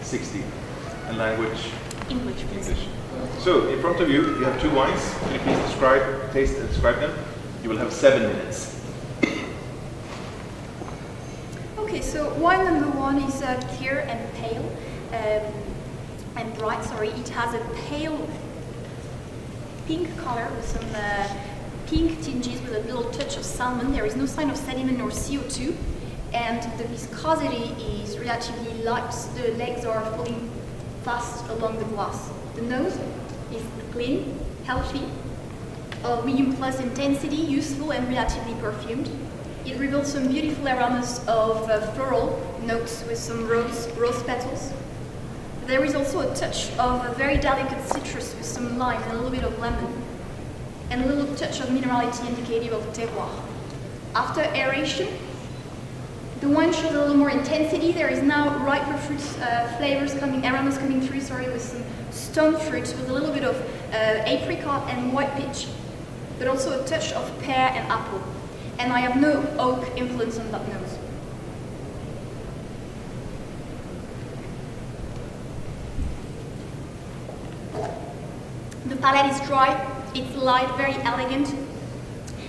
60. And language? English, please. English. So, in front of you, you have two wines. Can you please describe, taste and describe them? You will have 7 minutes. Okay, so wine number 1 is clear and pale, and bright, sorry. It has a pale pink color with some pink tinges with a little touch of salmon. There is no sign of sediment or CO2, and the viscosity is relatively light. The legs are falling fast along the glass. The nose is clean, healthy, of medium plus intensity, useful and relatively perfumed. It reveals some beautiful aromas of floral notes with some rose petals. There is also a touch of a very delicate citrus with some lime and a little bit of lemon, and a little touch of minerality indicative of terroir. After aeration, the wine shows a little more intensity. There is now riper fruit aromas coming through, with some stone fruit with a little bit of apricot and white peach, but also a touch of pear and apple. And I have no oak influence on that nose. The palate is dry, it's light, very elegant.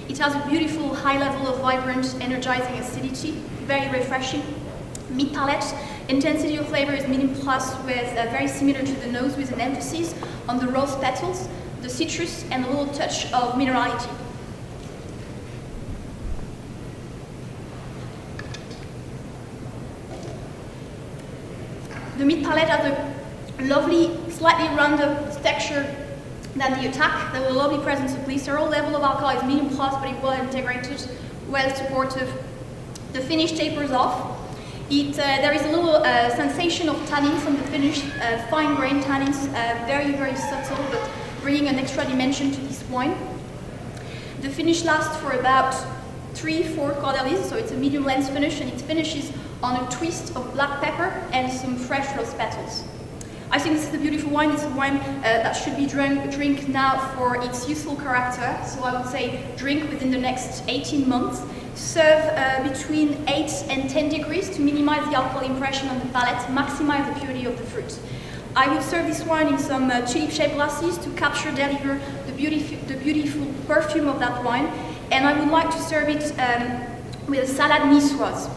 It has a beautiful high level of vibrant, energizing acidity, very refreshing. Mid palate, intensity of flavor is medium plus, with very similar to the nose, with an emphasis on the rose petals, the citrus, and a little touch of minerality. The mid palate has a lovely, slightly rounded texture than the attack. There was a lovely presence of glycerol. Level of alcohol is medium plus, but it's well integrated, well supportive. The finish tapers off. There is a little sensation of tannins on the finish, fine grain tannins, very, very subtle, but bringing an extra dimension to this wine. The finish lasts for about 3-4 cordeliers, so it's a medium length finish, and it finishes on a twist of black pepper and some fresh rose petals. I think this is a beautiful wine. It's a wine that should be drink now for its youthful character. So I would say drink within the next 18 months. Serve between 8 and 10 degrees to minimize the alcohol impression on the palate, maximize the purity of the fruit. I would serve this wine in some tulip-shaped glasses to deliver the beautiful perfume of that wine. And I would like to serve it with a salad niçoise.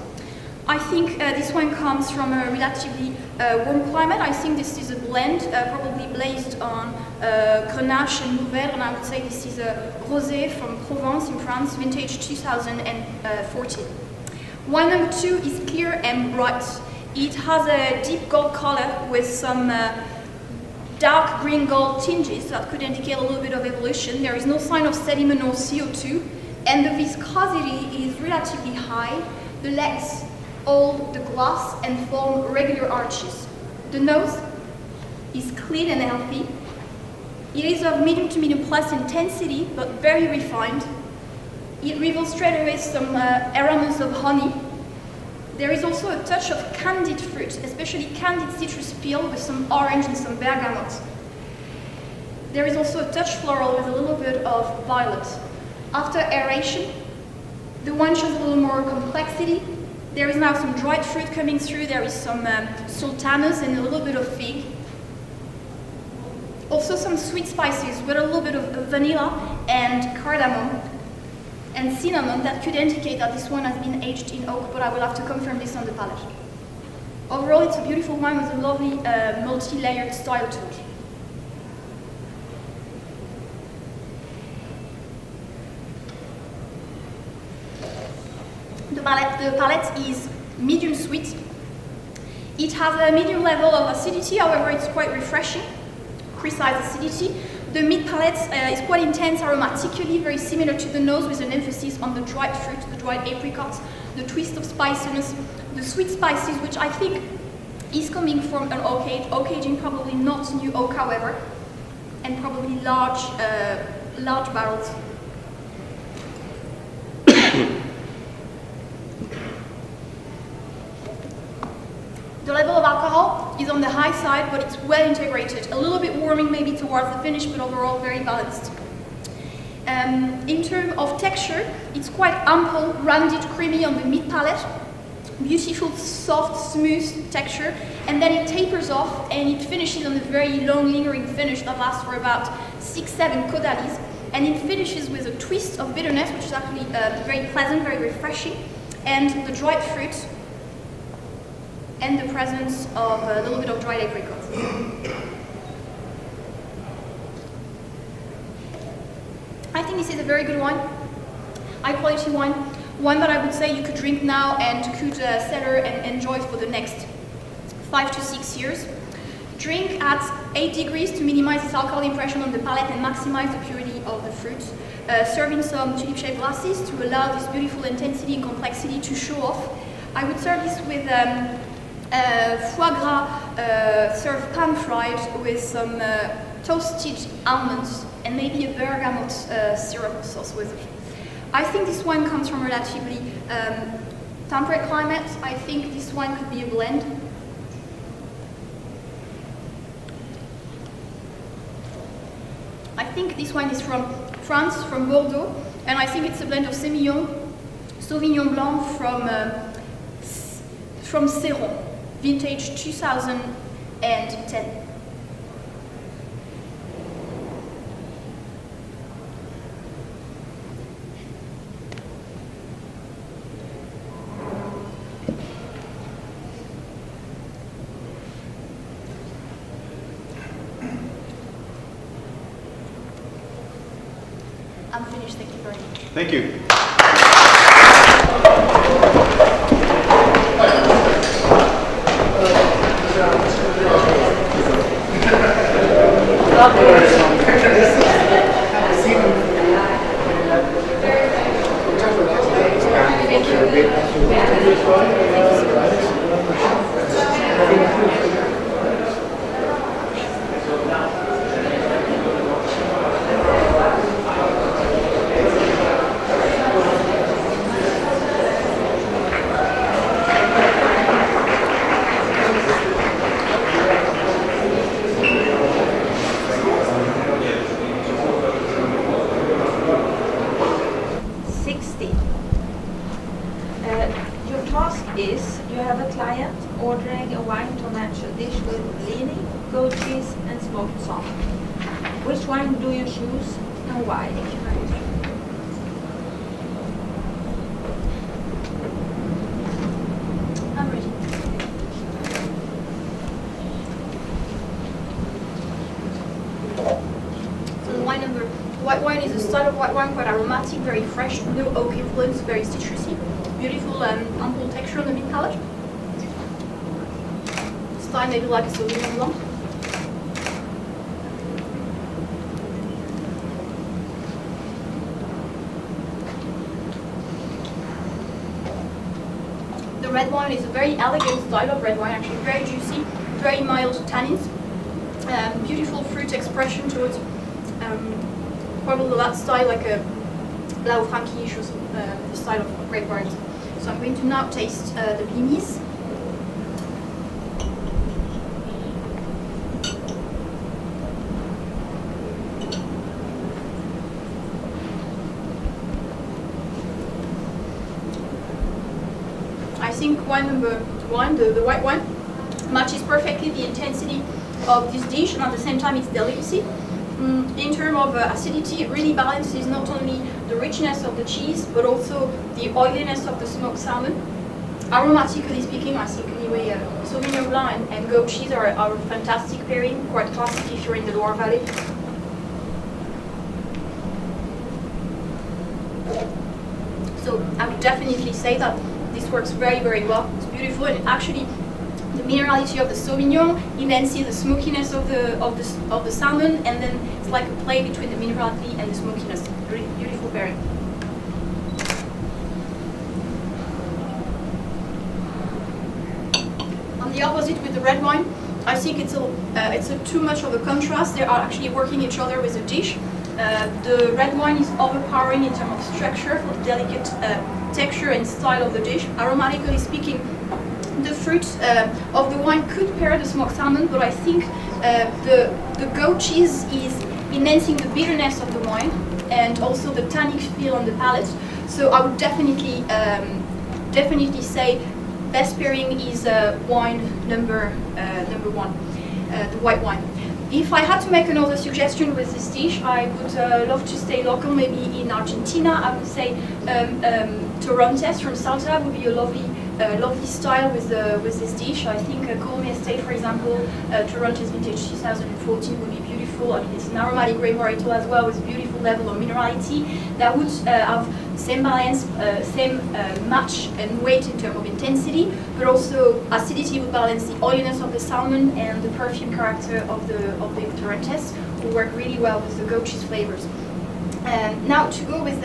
I think this wine comes from a relatively warm climate. I think this is a blend, probably based on Grenache and Nouvelle, and I would say this is a rosé from Provence in France, vintage 2014. Wine number 2 is clear and bright. It has a deep gold color with some dark green gold tinges that could indicate a little bit of evolution. There is no sign of sediment or CO2, and the viscosity is relatively high. The legs hold the glass and form regular arches. The nose is clean and healthy. It is of medium to medium plus intensity, but very refined. It reveals straight away some aromas of honey. There is also a touch of candied fruit, especially candied citrus peel with some orange and some bergamot. There is also a touch floral with a little bit of violet. After aeration, the wine shows a little more complexity. There is now some dried fruit coming through. There is some sultanas and a little bit of fig. Also some sweet spices with a little bit of vanilla and cardamom and cinnamon that could indicate that this one has been aged in oak, but I will have to confirm this on the palate. Overall, it's a beautiful wine with a lovely multi-layered style to it. The palate is medium sweet. It has a medium level of acidity, however it's quite refreshing, precise acidity. The mid palate is quite intense aromatically, very similar to the nose, with an emphasis on the dried fruit, the dried apricots, the twist of spiciness, the sweet spices, which I think is coming from an oak aging, probably not new oak, however, and probably large barrels. The level of alcohol is on the high side, but it's well integrated. A little bit warming maybe towards the finish, but overall very balanced. In terms of texture, it's quite ample, rounded, creamy on the mid palate, beautiful, soft, smooth texture, and then it tapers off and it finishes on a very long, lingering finish that lasts for about 6-7 caudalis, and it finishes with a twist of bitterness, which is actually very pleasant, very refreshing, and the dried fruit, and the presence of a little bit of dried apricots. I think this is a very good wine, high quality wine, one that I would say you could drink now and could cellar and enjoy for the next 5 to 6 years. Drink at 8 degrees to minimize its alcohol impression on the palate and maximize the purity of the fruit. Serve in some tulip-shaped glasses to allow this beautiful intensity and complexity to show off. I would serve this with foie gras served pan-fried with some toasted almonds and maybe a bergamot syrup sauce with it. I think this wine comes from a relatively temperate climate. I think this wine could be a blend. I think this wine is from France, from Bordeaux, and I think it's a blend of Semillon, Sauvignon Blanc from Céron, vintage 2010. I'm finished, thank you very much. Thank you. Your task is, you have a client ordering a wine to match a dish with blini, goat cheese and smoked salmon. Which wine do you choose and why? I'm ready. So the wine number, white wine is a style of white wine, quite aromatic, very fresh, no oak influence, very citrusy. Beautiful ample texture on the mid palate. Style maybe like a Sauvignon Blanc. The red wine is a very elegant style of red wine, actually very juicy, very mild tannins, beautiful fruit expression towards probably that style like a Blau Frankish or the style of grape wines. So I'm going to now taste the blinis. I think wine number one, the white wine, matches perfectly the intensity of this dish, and at the same time its delicacy. In terms of acidity, it really balances not only the richness of the cheese, but also the oiliness of the smoked salmon. Aromatically speaking, I think anyway, Sauvignon Blanc and goat cheese are a fantastic pairing, quite classic if you're in the Loire Valley. So I would definitely say that this works very, very well. It's beautiful, and actually the minerality of the Sauvignon enhances the smokiness of the salmon, and then it's like a play between the minerality and the smokiness. Really beautiful pairing. On the opposite with the red wine, I think it's a too much of a contrast. They are actually working each other with the dish. The red wine is overpowering in terms of structure for the delicate texture and style of the dish. Aromatically speaking, the fruit of the wine could pair the smoked salmon, but I think the goat cheese is enhancing the bitterness of the wine and also the tannic feel on the palate. So I would definitely say best pairing is wine number one, the white wine. If I had to make another suggestion with this dish, I would love to stay local, maybe in Argentina. I would say Torrontés from Salta would be a lovely style with this dish. I think Colmy Estate, for example, Torrontés Vintage 2014 would be beautiful. I mean, it's an aromatic grape varietal as well with a beautiful level of minerality that would have same balance, same match and weight in terms of intensity, but also acidity would balance the oiliness of the salmon and the perfume character of the Torrontés, will work really well with the goat cheese flavors. Now to go with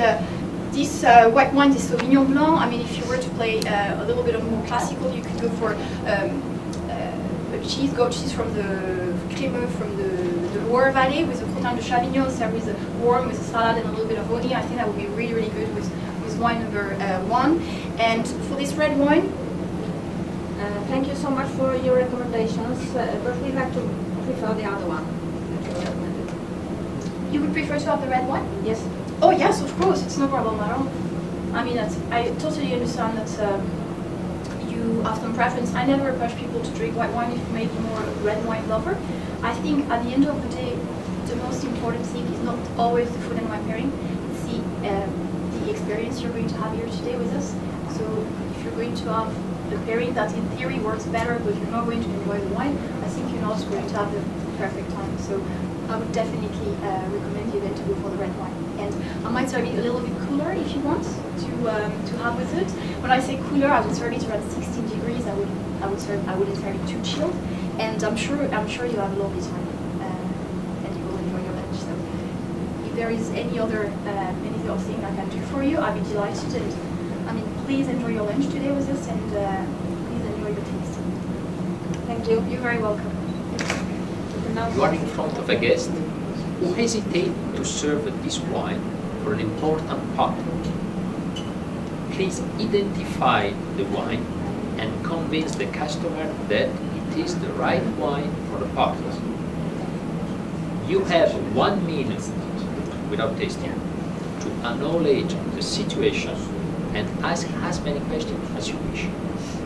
this white wine, this Sauvignon Blanc, I mean, if you were to play a little bit of more classical, you could go for goat cheese from the Crémeux, from the Loire Valley with a crottin de Chavignon, served with a warm, with a salad and a little bit of honey. I think that would be really, really good with wine number one. And for this red wine, Thank you so much for your recommendations, but we'd like to prefer the other one that you recommended. you would prefer to have the red wine? Yes. Oh yes, of course, it's no problem at all. I mean, I totally understand that you have some preference. I never push people to drink white wine if you may be more a red wine lover. I think at the end of the day, the most important thing is not always the food and wine pairing. It's the experience you're going to have here today with us. So if you're going to have a pairing that in theory works better, but you're not going to enjoy the wine, I think you're not going to have the perfect time. So I would definitely recommend you then to go for the red wine. And I might serve it a little bit cooler if you want to have with it. When I say cooler, I would serve it around 16 degrees. I wouldn't serve it too chilled. And I'm sure you'll have a lovely time and you will enjoy your lunch. So if there is any other thing I can do for you, I'd be delighted. And I mean, please enjoy your lunch today with us and please enjoy your taste. Thank you. You're very welcome. You are in front of a guest who hesitates to serve this wine for an important party. Please identify the wine and convince the customer that it is the right wine for the party. You have 1 minute without tasting to acknowledge the situation and ask as many questions as you wish.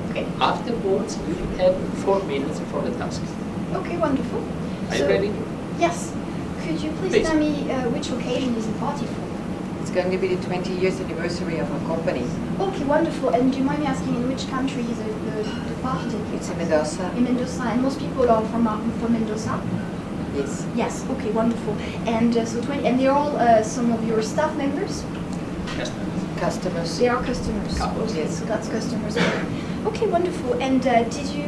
Okay. Afterwards, you will have 4 minutes for the task. Okay, wonderful. Are you ready? Yes. Could you please tell me which occasion is the party for? It's going to be the 20 years anniversary of our company. Okay, wonderful. And do you mind me asking in which country is the party taking place? It's in Mendoza. In Mendoza, and most people are from Mendoza? Yes. Yes, okay, wonderful. And and they're all some of your staff members? Customers. They are customers. Okay, Yes. so that's customers. Okay, wonderful. And did you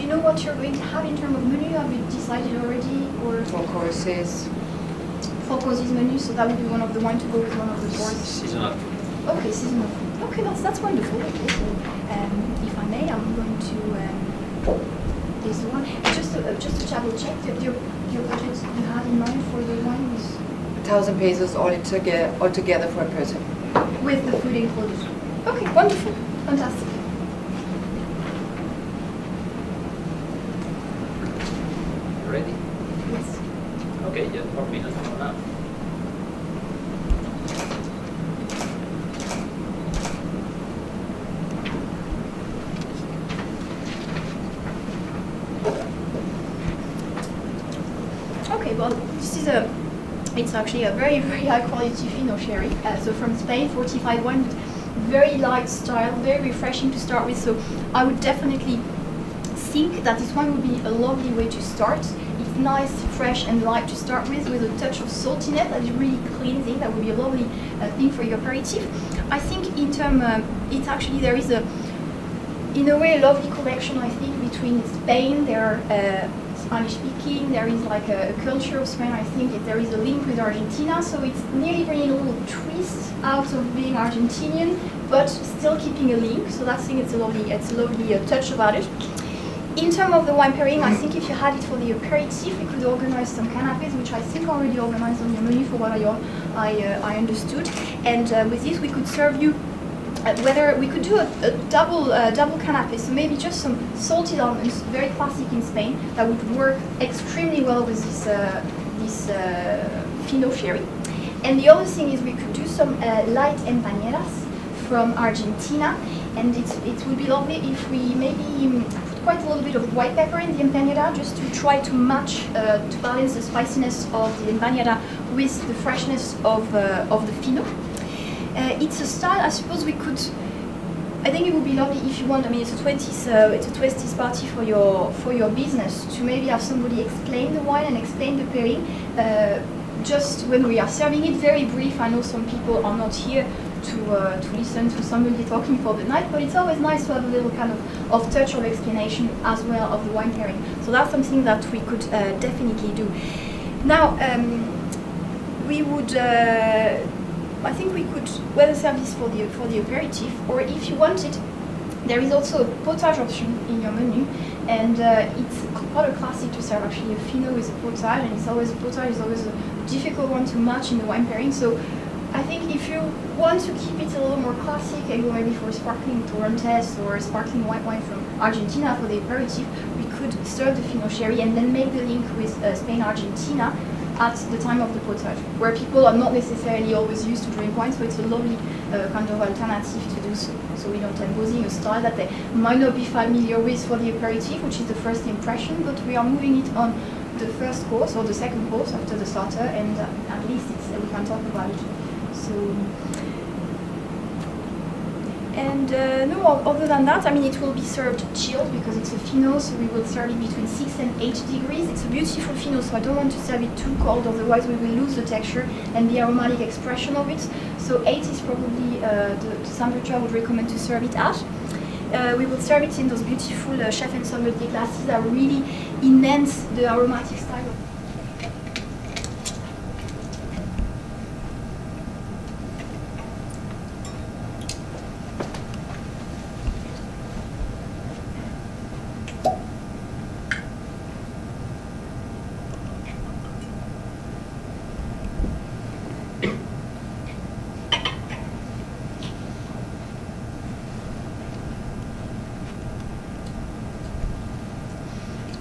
know what you're going to have in terms of menu? Have you decided already? Or 4 courses. 4 courses menu, so that would be one of the wine to go with one of the courses. Seasonal food. Okay, seasonal food. Okay, that's wonderful. Okay, so if I may, I'm going to this one. Just to double check, your budget you had in mind for the wine was 1,000 pesos altogether for a person. with the food included. Okay, wonderful, fantastic. Ready? Yes. Okay, just 4 minutes from now. Okay, well, it's actually a very, very high quality Pinot Sherry. So from Spain, 45 wine, but very light style, very refreshing to start with. So I would definitely think that this one would be a lovely way to start. It's nice, fresh and light to start with a touch of saltiness that is really cleansing. That would be a lovely thing for your aperitif. I think in terms, there is in a way a lovely connection, I think, between Spain, there are Spanish speaking, there is like a culture of Spain, I think there is a link with Argentina, so it's nearly bringing a little twist out of being Argentinian, but still keeping a link, so that's, I think it's a lovely touch about it. In terms of the wine pairing, I think if you had it for the aperitif, we could organize some canapes, which I think already organized on your menu for what I understood, and with this we could serve you whether we could do a double canapé, so maybe just some salted almonds, very classic in Spain, that would work extremely well with this Pinot Sherry. And the other thing is we could do some light empanadas from Argentina, and it would be lovely if we maybe put quite a little bit of white pepper in the empanada, just to try to match, to balance the spiciness of the empanada with the freshness of the fino. It's a style, I suppose we could. I think it would be lovely if you want. I mean, it's a 20s party for your business, to maybe have somebody explain the wine and explain the pairing. Just when we are serving it, very brief. I know some people are not here to listen to somebody talking for the night, but it's always nice to have a little kind of touch of explanation as well of the wine pairing. So that's something that we could definitely do. Now, we would. I think we could weather service for the aperitif, or if you wanted, there is also a potage option in your menu, and it's quite a classic to serve actually a fino with a potage, and it's always a potage is always a difficult one to match in the wine pairing. So I think if you want to keep it a little more classic and go maybe for a sparkling Torrentes or a sparkling white wine from Argentina for the aperitif, we could serve the fino sherry and then make the link with Spain, Argentina at the time of the potage, where people are not necessarily always used to drink wine, so it's a lovely kind of alternative to do so. So we don't imposing a style that they might not be familiar with for the aperitif, which is the first impression, but we are moving it on the first course or the second course after the starter, and at least we can talk about it. So. And no, other than that, I mean, it will be served chilled because it's a fino, so we will serve it between 6 and 8 degrees. It's a beautiful fino, so I don't want to serve it too cold, otherwise we will lose the texture and the aromatic expression of it. So 8 is probably the temperature I would recommend to serve it at. We will serve it in those beautiful chef and sommelier glasses that really enhance the aromatic style.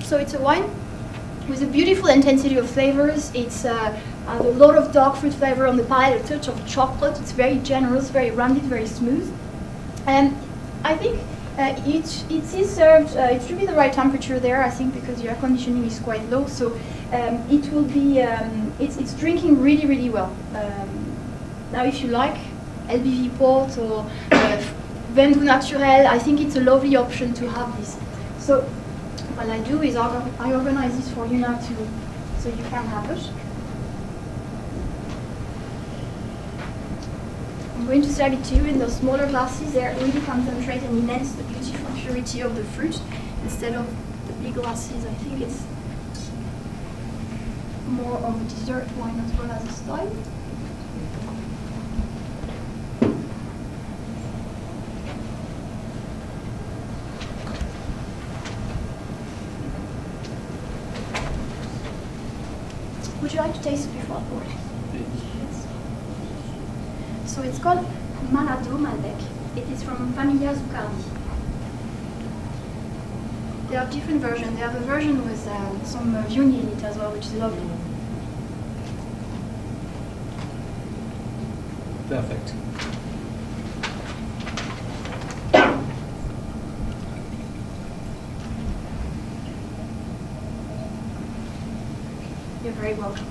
So it's a wine with a beautiful intensity of flavors. It's has a lot of dark fruit flavor on the palate, a touch of chocolate. It's very generous, very rounded, very smooth. And I think it is served, it should be the right temperature there, I think, because your air conditioning is quite low. So it will be, it's drinking really, really well. Now if you like LBV port or Vin Doux Naturel, I think it's a lovely option to have this. So what I do is I organize this for you now so you can have it. I'm going to serve it to you in those smaller glasses. They really concentrate and enhance the beautiful purity of the fruit instead of the big glasses. I think it's more of a dessert wine as well as a style. Would you like to taste it before I pour it? Yes. So it's called Malado Malbec. It is from Familia Zuccardi. There are different versions. They have a version with some Viognier in it as well, which is lovely. Perfect. You're very welcome.